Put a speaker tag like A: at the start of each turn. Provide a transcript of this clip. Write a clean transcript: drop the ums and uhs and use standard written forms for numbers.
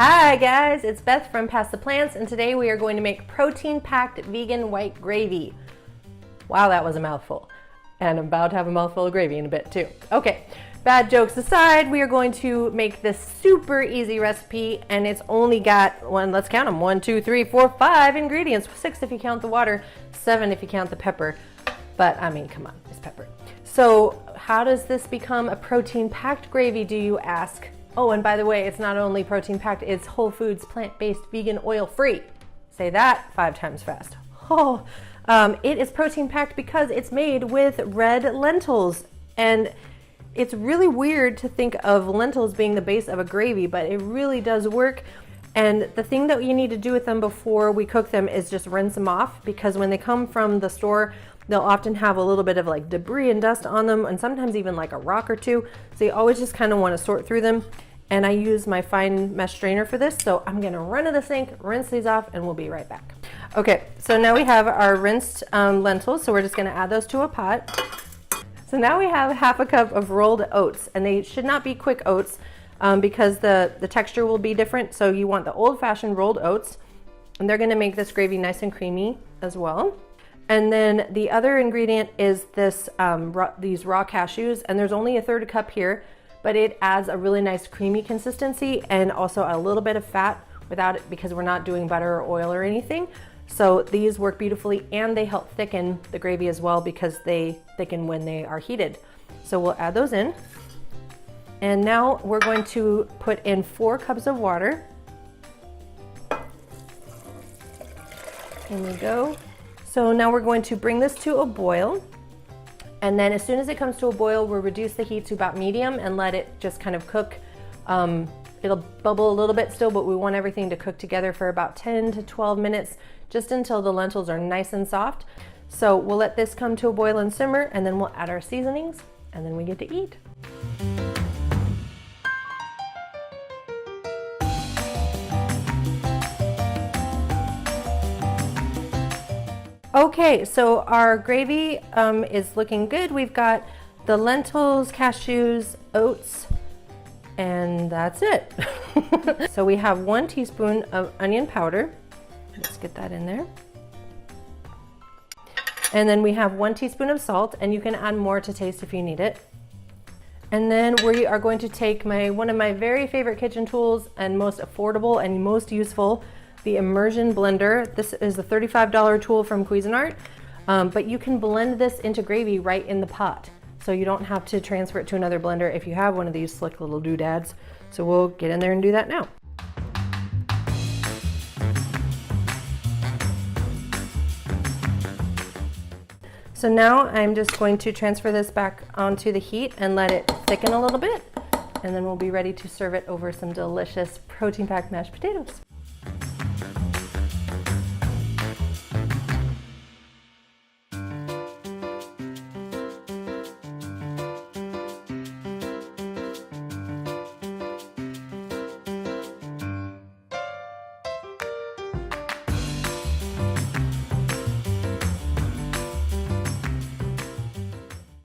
A: Hi guys, it's Beth from Pass the Plants, and today we are going to make protein-packed vegan white gravy. Wow, that was a mouthful. And I'm about to have a mouthful of gravy in a bit too. Okay, bad jokes aside, we are going to make this super easy recipe, and it's only got let's count them, 1, 2, 3, 4, 5 ingredients. 6 if you count the water, 7 if you count the pepper. But I mean, come on, it's pepper. So how does this become a protein-packed gravy, do you ask? Oh, and by the way, it's not only protein-packed, it's whole foods, plant-based, vegan, oil-free. Say that 5 times fast. Oh, it is protein-packed because it's made with red lentils. And it's really weird to think of lentils being the base of a gravy, but it really does work. And the thing that you need to do with them before we cook them is just rinse them off, because when they come from the store, they'll often have a little bit of like debris and dust on them, and sometimes even like a rock or two. So you always just kind of want to sort through them. And I use my fine mesh strainer for this. So I'm gonna run to the sink, rinse these off, and we'll be right back. Okay, so now we have our rinsed lentils. So we're just gonna add those to a pot. So now we have half a cup of rolled oats, and they should not be quick oats because the texture will be different. So you want the old-fashioned rolled oats, and they're gonna make this gravy nice and creamy as well. And then the other ingredient is this these raw cashews, and there's only a third cup here, but it adds a really nice creamy consistency and also a little bit of fat without it, because we're not doing butter or oil or anything. So these work beautifully, and they help thicken the gravy as well because they thicken when they are heated. So we'll add those in. And now we're going to put in 4 cups of water. In we go. So now we're going to bring this to a boil, and then as soon as it comes to a boil, we'll reduce the heat to about medium and let it just kind of cook. It'll bubble a little bit still, but we want everything to cook together for about 10 to 12 minutes, just until the lentils are nice and soft. So we'll let this come to a boil and simmer, and then we'll add our seasonings, and then we get to eat. Okay, so our gravy is looking good. We've got the lentils, cashews, oats, and that's it. So we have 1 teaspoon of onion powder. Let's get that in there. And then we have 1 teaspoon of salt, and you can add more to taste if you need it. And then we are going to take one of my very favorite kitchen tools and most affordable and most useful, the immersion blender. This is a $35 tool from Cuisinart, but you can blend this into gravy right in the pot. So you don't have to transfer it to another blender if you have one of these slick little doodads. So we'll get in there and do that now. So now I'm just going to transfer this back onto the heat and let it thicken a little bit, and then we'll be ready to serve it over some delicious protein-packed mashed potatoes.